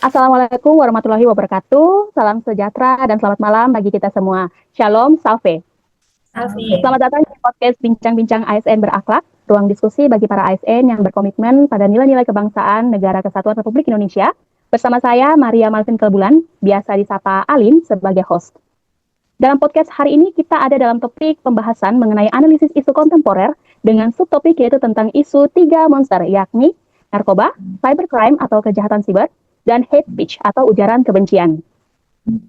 Assalamualaikum warahmatullahi wabarakatuh. Salam sejahtera dan selamat malam bagi kita semua. Shalom, salve. Alfi. Selamat datang di podcast Bincang-Bincang ASN Berakhlak, ruang diskusi bagi para ASN yang berkomitmen pada nilai-nilai kebangsaan Negara Kesatuan Republik Indonesia. Bersama saya, Maria Malvin Kelbulan, biasa disapa Alim sebagai host. Dalam podcast hari ini kita ada dalam topik pembahasan mengenai analisis isu kontemporer dengan subtopik yaitu tentang isu 3 monster, yakni narkoba, cybercrime atau kejahatan siber, dan hate speech atau ujaran kebencian.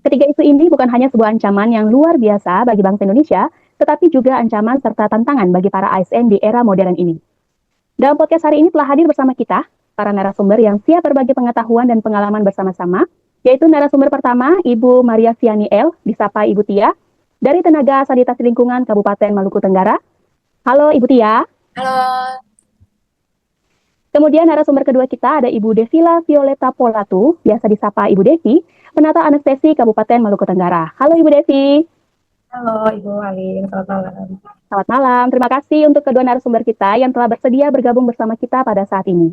Ketiga isu ini bukan hanya sebuah ancaman yang luar biasa bagi bangsa Indonesia, tetapi juga ancaman serta tantangan bagi para ASN di era modern ini. Dalam podcast hari ini telah hadir bersama kita para narasumber yang siap berbagi pengetahuan dan pengalaman bersama-sama, yaitu narasumber pertama Ibu Maria Fiani L, disapa Ibu Tia, dari Tenaga Sanitasi Lingkungan Kabupaten Maluku Tenggara. Halo Ibu Tia. Halo. Kemudian narasumber kedua kita ada Ibu Devila Violeta Polatu, biasa disapa Ibu Devi, penata anestesi Kabupaten Maluku Tenggara. Halo Ibu Devi. Halo Ibu Alim, selamat malam. Selamat malam. Terima kasih untuk kedua narasumber kita yang telah bersedia bergabung bersama kita pada saat ini.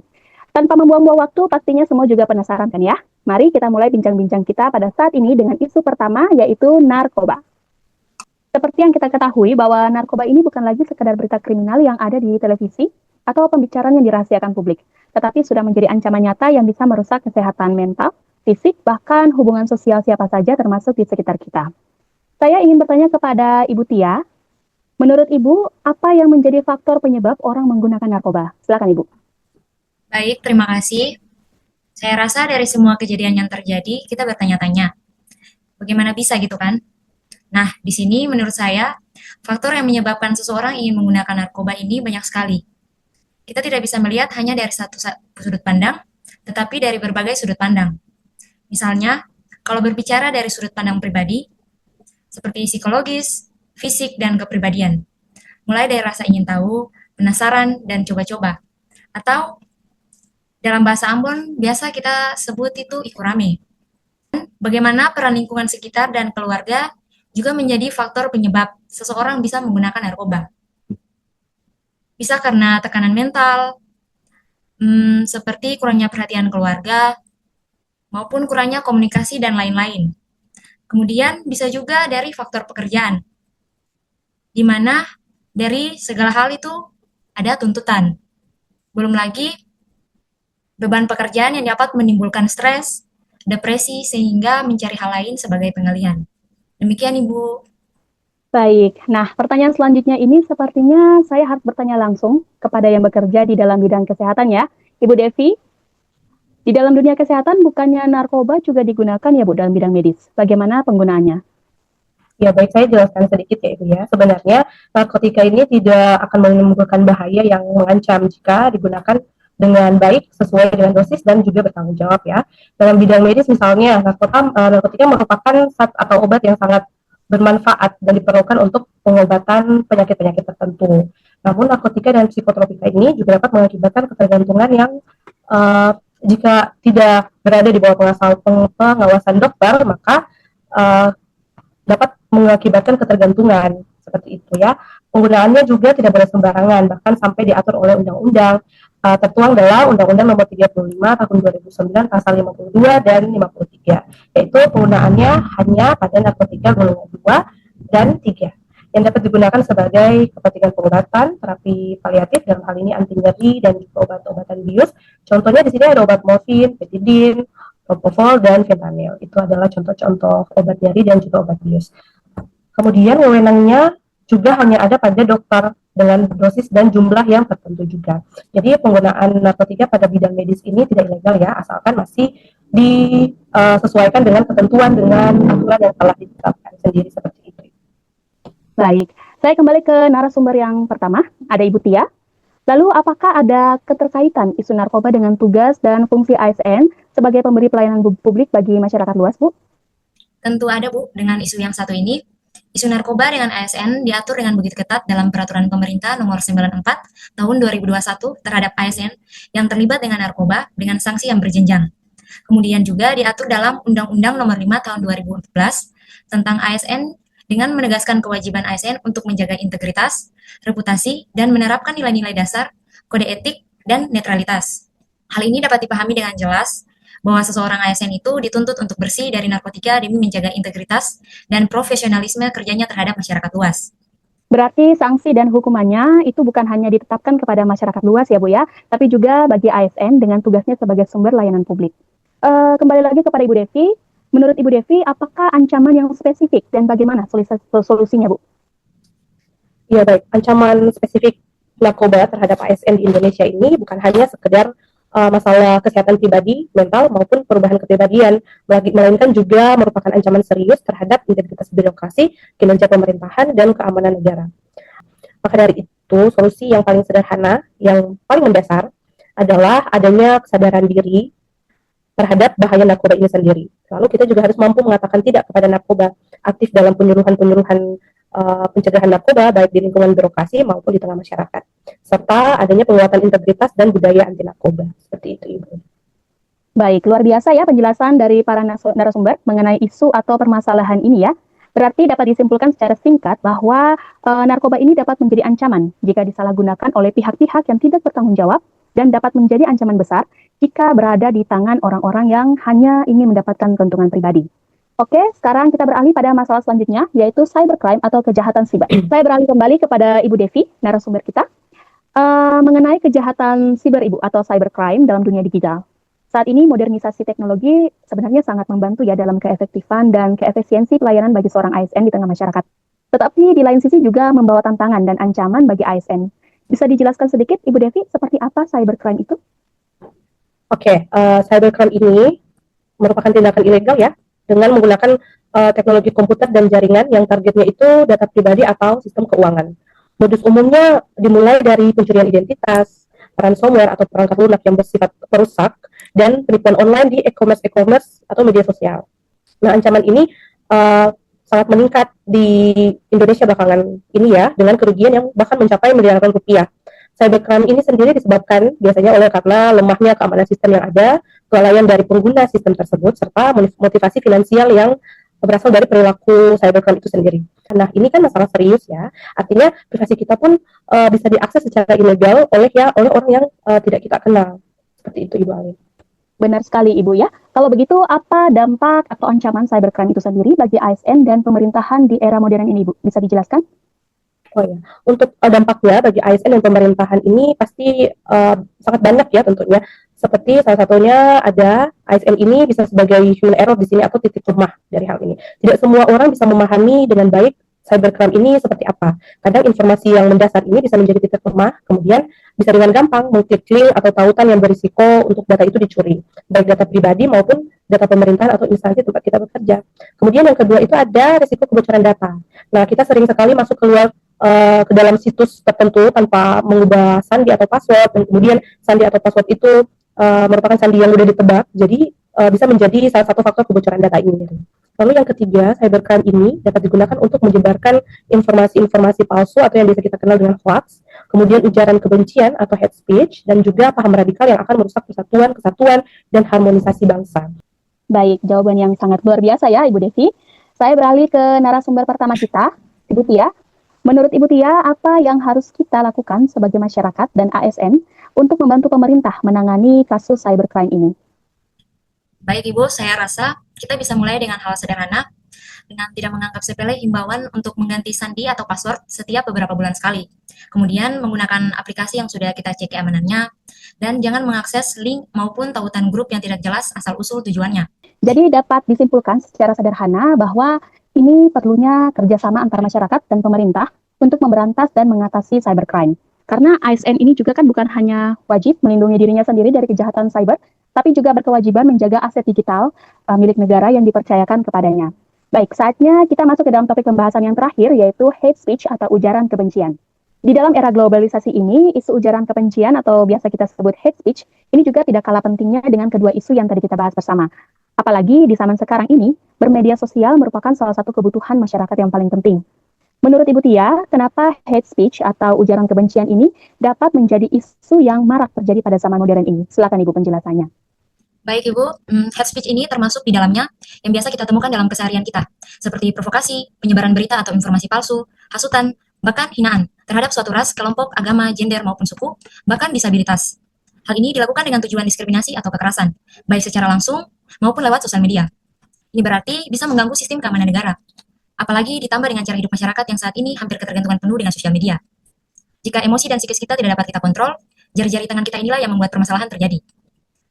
Tanpa membuang-buang waktu, pastinya semua juga penasaran kan ya? Mari kita mulai bincang-bincang kita pada saat ini dengan isu pertama, yaitu narkoba. Seperti yang kita ketahui bahwa narkoba ini bukan lagi sekadar berita kriminal yang ada di televisi atau pembicaraan yang dirahasiakan publik, tetapi sudah menjadi ancaman nyata yang bisa merusak kesehatan mental, fisik, bahkan hubungan sosial siapa saja termasuk di sekitar kita. Saya ingin bertanya kepada Ibu Tia, menurut Ibu, apa yang menjadi faktor penyebab orang menggunakan narkoba? Silakan Ibu. Baik, terima kasih. Saya rasa dari semua kejadian yang terjadi, kita bertanya-tanya, bagaimana bisa gitu kan? Nah, di sini menurut saya, faktor yang menyebabkan seseorang ingin menggunakan narkoba ini banyak sekali. Kita tidak bisa melihat hanya dari satu sudut pandang, tetapi dari berbagai sudut pandang. Misalnya, kalau berbicara dari sudut pandang pribadi, seperti psikologis, fisik, dan kepribadian. Mulai dari rasa ingin tahu, penasaran, dan coba-coba. Atau dalam bahasa Ambon, biasa kita sebut itu ikurame. Bagaimana peran lingkungan sekitar dan keluarga juga menjadi faktor penyebab seseorang bisa menggunakan narkoba. Bisa karena tekanan mental, seperti kurangnya perhatian keluarga, maupun kurangnya komunikasi dan lain-lain. Kemudian bisa juga dari faktor pekerjaan, di mana dari segala hal itu ada tuntutan. Belum lagi beban pekerjaan yang dapat menimbulkan stres, depresi, sehingga mencari hal lain sebagai pengalihan. Demikian Ibu. Baik, nah pertanyaan selanjutnya ini sepertinya saya harus bertanya langsung kepada yang bekerja di dalam bidang kesehatan ya. Ibu Devi, di dalam dunia kesehatan bukannya narkoba juga digunakan ya Bu dalam bidang medis. Bagaimana penggunaannya? Ya, baik, saya jelaskan sedikit ya Ibu ya. Sebenarnya narkotika ini tidak akan menimbulkan bahaya yang mengancam jika digunakan dengan baik sesuai dengan dosis dan juga bertanggung jawab ya. Dalam bidang medis misalnya, narkotika merupakan zat atau obat yang sangat bermanfaat dan diperlukan untuk pengobatan penyakit-penyakit tertentu. Namun narkotika dan psikotropika ini juga dapat mengakibatkan ketergantungan yang jika tidak berada di bawah pengawasan dokter, maka dapat mengakibatkan ketergantungan seperti itu ya. Penggunaannya juga tidak boleh sembarangan, bahkan sampai diatur oleh undang-undang tertuang dalam Undang-Undang Nomor 35 Tahun 2009 Pasal 52 dan 53, yaitu penggunaannya hanya pada narkotika golongan 2 dan 3 yang dapat digunakan sebagai kepentingan pengobatan, terapi paliatif dalam hal ini anti nyeri dan juga obat-obatan bius. Contohnya di sini ada obat morfin, betidin, propofol, dan fentanyl. Itu adalah contoh-contoh obat nyeri dan juga obat bius. Kemudian wewenangnya juga hanya ada pada dokter dengan dosis dan jumlah yang tertentu juga. Jadi penggunaan narkotika pada bidang medis ini tidak ilegal ya, asalkan masih disesuaikan dengan ketentuan dengan aturan yang telah ditetapkan sendiri seperti itu. Baik, saya kembali ke narasumber yang pertama, ada Ibu Tia. Lalu apakah ada keterkaitan isu narkoba dengan tugas dan fungsi ASN sebagai pemberi pelayanan publik bagi masyarakat luas, Bu? Tentu ada Bu, dengan isu yang satu ini. Isu narkoba dengan ASN diatur dengan begitu ketat dalam Peraturan Pemerintah Nomor 94 Tahun 2021 terhadap ASN yang terlibat dengan narkoba dengan sanksi yang berjenjang. Kemudian juga diatur dalam Undang-Undang Nomor 5 Tahun 2014 tentang ASN dengan menegaskan kewajiban ASN untuk menjaga integritas, reputasi, dan menerapkan nilai-nilai dasar, kode etik, dan netralitas. Hal ini dapat dipahami dengan jelas bahwa seseorang ASN itu dituntut untuk bersih dari narkotika demi menjaga integritas dan profesionalisme kerjanya terhadap masyarakat luas. Berarti sanksi dan hukumannya itu bukan hanya ditetapkan kepada masyarakat luas ya Bu ya, tapi juga bagi ASN dengan tugasnya sebagai sumber layanan publik. Kembali lagi kepada Ibu Devi, menurut Ibu Devi, apakah ancaman yang spesifik dan bagaimana solusinya Bu? Ya baik, ancaman spesifik narkoba terhadap ASN di Indonesia ini bukan hanya sekedar masalah kesehatan pribadi, mental maupun perubahan kepribadian, melainkan juga merupakan ancaman serius terhadap integritas birokrasi, kinerja pemerintahan, dan keamanan negara. Maka dari itu, solusi yang paling sederhana, yang paling mendasar adalah adanya kesadaran diri terhadap bahaya narkoba ini sendiri. Lalu kita juga harus mampu mengatakan tidak kepada narkoba, aktif dalam penyuluhan-penyuluhan pencegahan narkoba baik di lingkungan birokrasi maupun di tengah masyarakat, serta adanya penguatan integritas dan budaya anti narkoba. Seperti itu, Ibu. Baik, luar biasa ya penjelasan dari para narasumber mengenai isu atau permasalahan ini ya. Berarti dapat disimpulkan secara singkat bahwa narkoba ini dapat menjadi ancaman jika disalahgunakan oleh pihak-pihak yang tidak bertanggung jawab dan dapat menjadi ancaman besar jika berada di tangan orang-orang yang hanya ingin mendapatkan keuntungan pribadi. Oke, sekarang kita beralih pada masalah selanjutnya, yaitu cybercrime atau kejahatan siber. Saya beralih kembali kepada Ibu Devi, narasumber kita, mengenai kejahatan siber Ibu atau cybercrime dalam dunia digital. Saat ini modernisasi teknologi sebenarnya sangat membantu ya dalam keefektifan dan keefisiensi pelayanan bagi seorang ASN di tengah masyarakat. Tetapi di lain sisi juga membawa tantangan dan ancaman bagi ASN. Bisa dijelaskan sedikit Ibu Devi, seperti apa cybercrime itu? Oke, cybercrime ini merupakan tindakan ilegal ya, dengan menggunakan teknologi komputer dan jaringan yang targetnya itu data pribadi atau sistem keuangan. Modus umumnya dimulai dari pencurian identitas, ransomware atau perangkat lunak yang bersifat perusak, dan penipuan online di e-commerce atau media sosial. Nah, ancaman ini sangat meningkat di Indonesia belakangan ini ya, dengan kerugian yang bahkan mencapai miliaran rupiah. Cybercrime ini sendiri disebabkan biasanya oleh karena lemahnya keamanan sistem yang ada, kelalaian dari pengguna sistem tersebut, serta motivasi finansial yang berasal dari perilaku cybercrime itu sendiri. Nah, ini kan masalah serius ya. Artinya privasi kita pun bisa diakses secara ilegal oleh orang yang tidak kita kenal. Seperti itu, Ibu Ali. Benar sekali Ibu ya. Kalau begitu, apa dampak atau ancaman cybercrime itu sendiri bagi ASN dan pemerintahan di era modern ini, Bu? Bisa dijelaskan? Oh ya, untuk dampaknya bagi ASN dan pemerintahan ini pasti sangat banyak ya tentunya. Seperti salah satunya ada ASN ini bisa sebagai human error di sini atau titik lemah dari hal ini. Tidak semua orang bisa memahami dengan baik cybercrime ini seperti apa. Kadang informasi yang mendasar ini bisa menjadi titik lemah, kemudian bisa dengan gampang mengklik link atau tautan yang berisiko untuk data itu dicuri, baik data pribadi maupun data pemerintahan atau instansi tempat kita bekerja. Kemudian yang kedua itu ada risiko kebocoran data. Nah, kita sering sekali masuk keluar ke dalam situs tertentu tanpa mengubah sandi atau password, dan kemudian sandi atau password itu merupakan sandi yang mudah ditebak, jadi bisa menjadi salah satu faktor kebocoran data ini. Lalu yang ketiga, cybercrime ini dapat digunakan untuk menyebarkan informasi-informasi palsu atau yang biasa kita kenal dengan hoax, kemudian ujaran kebencian atau hate speech, dan juga paham radikal yang akan merusak persatuan, kesatuan, dan harmonisasi bangsa. Baik, jawaban yang sangat luar biasa ya Ibu Devi. Saya beralih ke narasumber pertama kita, Ibu Tia. Menurut Ibu Tia, apa yang harus kita lakukan sebagai masyarakat dan ASN untuk membantu pemerintah menangani kasus cybercrime ini? Baik Ibu, saya rasa kita bisa mulai dengan hal sederhana, dengan tidak menganggap sepele himbauan untuk mengganti sandi atau password setiap beberapa bulan sekali. Kemudian menggunakan aplikasi yang sudah kita cek keamanannya, dan jangan mengakses link maupun tautan grup yang tidak jelas asal-usul tujuannya. Jadi dapat disimpulkan secara sederhana bahwa ini perlunya kerjasama antara masyarakat dan pemerintah untuk memberantas dan mengatasi cybercrime. Karena ASN ini juga kan bukan hanya wajib melindungi dirinya sendiri dari kejahatan cyber, tapi juga berkewajiban menjaga aset digital milik negara yang dipercayakan kepadanya. Baik, saatnya kita masuk ke dalam topik pembahasan yang terakhir, yaitu hate speech atau ujaran kebencian. Di dalam era globalisasi ini, isu ujaran kebencian atau biasa kita sebut hate speech, ini juga tidak kalah pentingnya dengan kedua isu yang tadi kita bahas bersama. Apalagi di zaman sekarang ini, bermedia sosial merupakan salah satu kebutuhan masyarakat yang paling penting. Menurut Ibu Tia, kenapa hate speech atau ujaran kebencian ini dapat menjadi isu yang marak terjadi pada zaman modern ini? Silakan Ibu penjelasannya. Baik Ibu, hate speech ini termasuk di dalamnya yang biasa kita temukan dalam keseharian kita, seperti provokasi, penyebaran berita atau informasi palsu, hasutan, bahkan hinaan terhadap suatu ras, kelompok, agama, gender maupun suku, bahkan disabilitas. Hal ini dilakukan dengan tujuan diskriminasi atau kekerasan, baik secara langsung maupun lewat sosial media. Ini berarti bisa mengganggu sistem keamanan negara. Apalagi ditambah dengan cara hidup masyarakat yang saat ini hampir ketergantungan penuh dengan sosial media. Jika emosi dan psikis kita tidak dapat kita kontrol, jari-jari tangan kita inilah yang membuat permasalahan terjadi.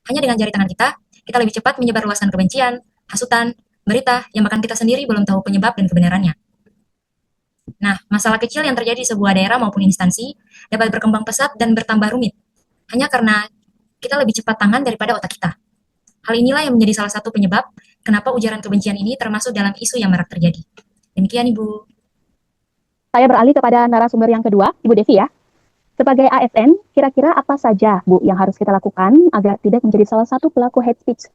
Hanya dengan jari tangan kita lebih cepat menyebarluaskan kebencian, hasutan, berita yang bahkan kita sendiri belum tahu penyebab dan kebenarannya. Nah, masalah kecil yang terjadi di sebuah daerah maupun instansi dapat berkembang pesat dan bertambah rumit, hanya karena kita lebih cepat tangan daripada otak kita. Hal inilah yang menjadi salah satu penyebab kenapa ujaran kebencian ini termasuk dalam isu yang marak terjadi. Demikian, Ibu. Saya beralih kepada narasumber yang kedua, Ibu Devi ya. Sebagai ASN, kira-kira apa saja, Bu, yang harus kita lakukan agar tidak menjadi salah satu pelaku hate speech?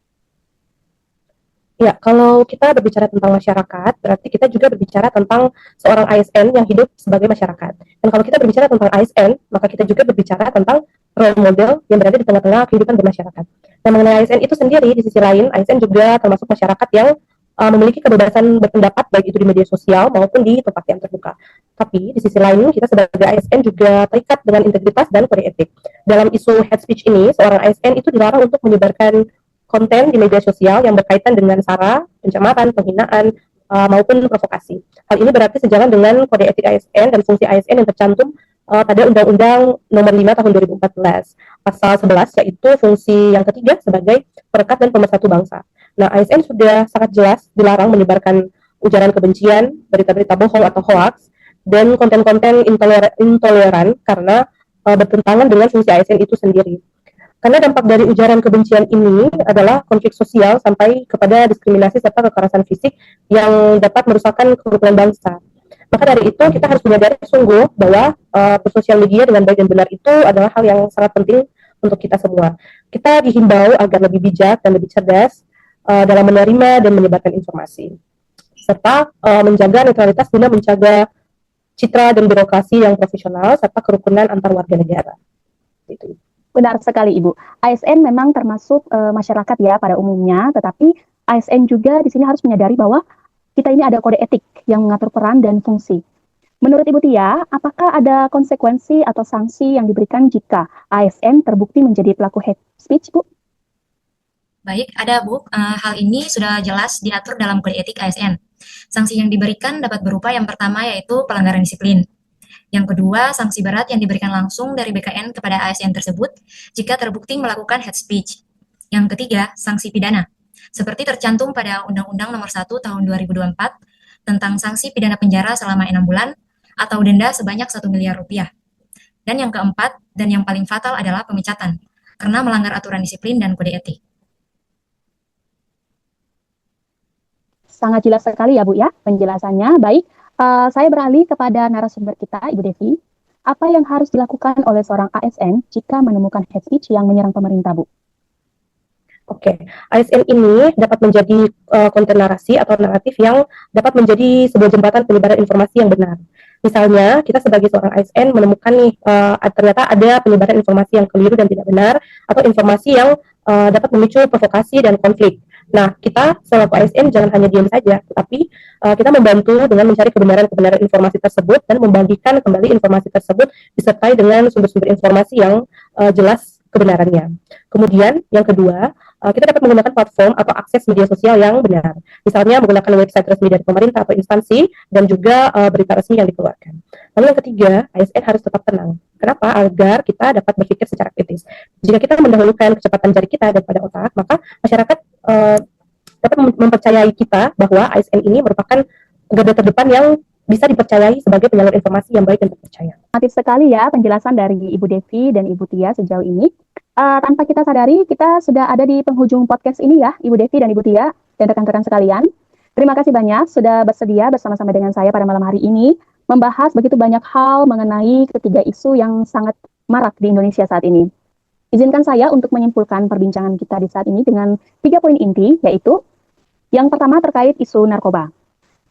Ya, kalau kita berbicara tentang masyarakat, berarti kita juga berbicara tentang seorang ASN yang hidup sebagai masyarakat. Dan kalau kita berbicara tentang ASN, maka kita juga berbicara tentang role model yang berada di tengah-tengah kehidupan bermasyarakat. Nah, mengenai ASN itu sendiri, di sisi lain, ASN juga termasuk masyarakat yang memiliki kebebasan berpendapat, baik itu di media sosial maupun di tempat yang terbuka. Tapi di sisi lain, kita sebagai ASN juga terikat dengan integritas dan kode etik. Dalam isu hate speech ini, seorang ASN itu dilarang untuk menyebarkan konten di media sosial yang berkaitan dengan sara, pencemaran, penghinaan, maupun provokasi. Hal ini berarti sejalan dengan kode etik ASN dan fungsi ASN yang tercantum pada Undang-Undang Nomor 5 Tahun 2014, Pasal 11, yaitu fungsi yang ketiga sebagai perekat dan pemersatu bangsa. Nah, ASN sudah sangat jelas dilarang menyebarkan ujaran kebencian, berita-berita bohong atau hoax, dan konten-konten intoleran karena bertentangan dengan fungsi ASN itu sendiri. Karena dampak dari ujaran kebencian ini adalah konflik sosial sampai kepada diskriminasi serta kekerasan fisik yang dapat merusakkan kerukunan bangsa. Maka dari itu kita harus menyadari sungguh bahwa bersosial media dengan baik dan benar itu adalah hal yang sangat penting untuk kita semua. Kita dihimbau agar lebih bijak dan lebih cerdas dalam menerima dan menyebarkan informasi, serta menjaga netralitas guna menjaga citra dan birokrasi yang profesional serta kerukunan antar warga negara. Itu. Benar sekali, Ibu. ASN memang termasuk masyarakat ya pada umumnya, tetapi ASN juga di sini harus menyadari bahwa kita ini ada kode etik yang mengatur peran dan fungsi. Menurut Ibu Tia, apakah ada konsekuensi atau sanksi yang diberikan jika ASN terbukti menjadi pelaku hate speech, Bu? Baik, ada Bu. Hal ini sudah jelas diatur dalam kode etik ASN. Sanksi yang diberikan dapat berupa yang pertama yaitu pelanggaran disiplin. Yang kedua, sanksi berat yang diberikan langsung dari BKN kepada ASN tersebut jika terbukti melakukan hate speech. Yang ketiga, sanksi pidana. Seperti tercantum pada Undang-Undang Nomor 1 Tahun 2024 tentang sanksi pidana penjara selama 6 bulan atau denda sebanyak 1 miliar rupiah. Dan yang keempat, dan yang paling fatal adalah pemecatan, karena melanggar aturan disiplin dan kode etik. Sangat jelas sekali ya Bu ya penjelasannya. Baik, saya beralih kepada narasumber kita, Ibu Devi. Apa yang harus dilakukan oleh seorang ASN jika menemukan hate speech yang menyerang pemerintah, Bu? Oke, ASN ini dapat menjadi konten narasi atau naratif yang dapat menjadi sebuah jembatan penyebaran informasi yang benar. Misalnya, kita sebagai seorang ASN menemukan nih, ternyata ada penyebaran informasi yang keliru dan tidak benar, atau informasi yang dapat memicu provokasi dan konflik. Nah, kita selaku ASN jangan hanya diam saja, tetapi kita membantu dengan mencari kebenaran-kebenaran informasi tersebut dan membagikan kembali informasi tersebut disertai dengan sumber-sumber informasi yang jelas kebenarannya. Kemudian, yang kedua, kita dapat menggunakan platform atau akses media sosial yang benar. Misalnya menggunakan website resmi dari pemerintah atau instansi dan juga berita resmi yang dikeluarkan. Lalu yang ketiga, ASN harus tetap tenang. Kenapa? Agar kita dapat berpikir secara kritis. Jika kita mendahulukan kecepatan jari kita daripada otak, maka masyarakat dapat mempercayai kita bahwa ASN ini merupakan garda terdepan yang bisa dipercayai sebagai penyalur informasi yang baik dan terpercaya. Aktif sekali ya penjelasan dari Ibu Devi dan Ibu Tia sejauh ini. Tanpa kita sadari, kita sudah ada di penghujung podcast ini ya, Ibu Devi dan Ibu Tia dan rekan-rekan sekalian. Terima kasih banyak sudah bersedia bersama-sama dengan saya pada malam hari ini membahas begitu banyak hal mengenai ketiga isu yang sangat marak di Indonesia saat ini. Izinkan saya untuk menyimpulkan perbincangan kita di saat ini dengan 3 poin inti, yaitu yang pertama terkait isu narkoba.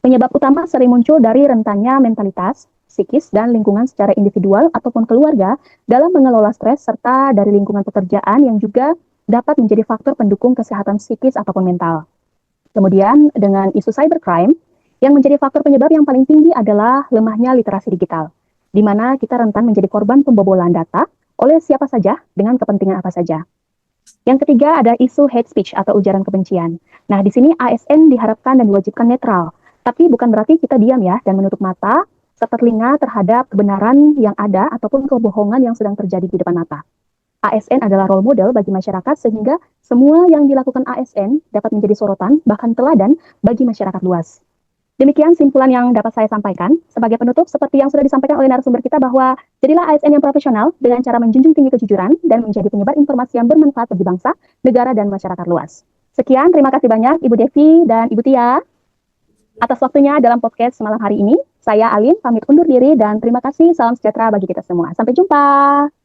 Penyebab utama sering muncul dari rentannya mentalitas, psikis, dan lingkungan secara individual ataupun keluarga dalam mengelola stres serta dari lingkungan pekerjaan yang juga dapat menjadi faktor pendukung kesehatan psikis ataupun mental. Kemudian dengan isu cybercrime, yang menjadi faktor penyebab yang paling tinggi adalah lemahnya literasi digital, di mana kita rentan menjadi korban pembobolan data oleh siapa saja dengan kepentingan apa saja. Yang ketiga ada isu hate speech atau ujaran kebencian. Nah, di sini ASN diharapkan dan diwajibkan netral, tapi bukan berarti kita diam ya dan menutup mata serta telinga terhadap kebenaran yang ada ataupun kebohongan yang sedang terjadi di depan mata. ASN adalah role model bagi masyarakat sehingga semua yang dilakukan ASN dapat menjadi sorotan bahkan teladan bagi masyarakat luas. Demikian simpulan yang dapat saya sampaikan. Sebagai penutup, seperti yang sudah disampaikan oleh narasumber kita bahwa jadilah ASN yang profesional dengan cara menjunjung tinggi kejujuran dan menjadi penyebar informasi yang bermanfaat bagi bangsa, negara, dan masyarakat luas. Sekian, terima kasih banyak Ibu Devi dan Ibu Tia atas waktunya dalam podcast malam hari ini. Saya Alin, pamit undur diri dan terima kasih. Salam sejahtera bagi kita semua. Sampai jumpa.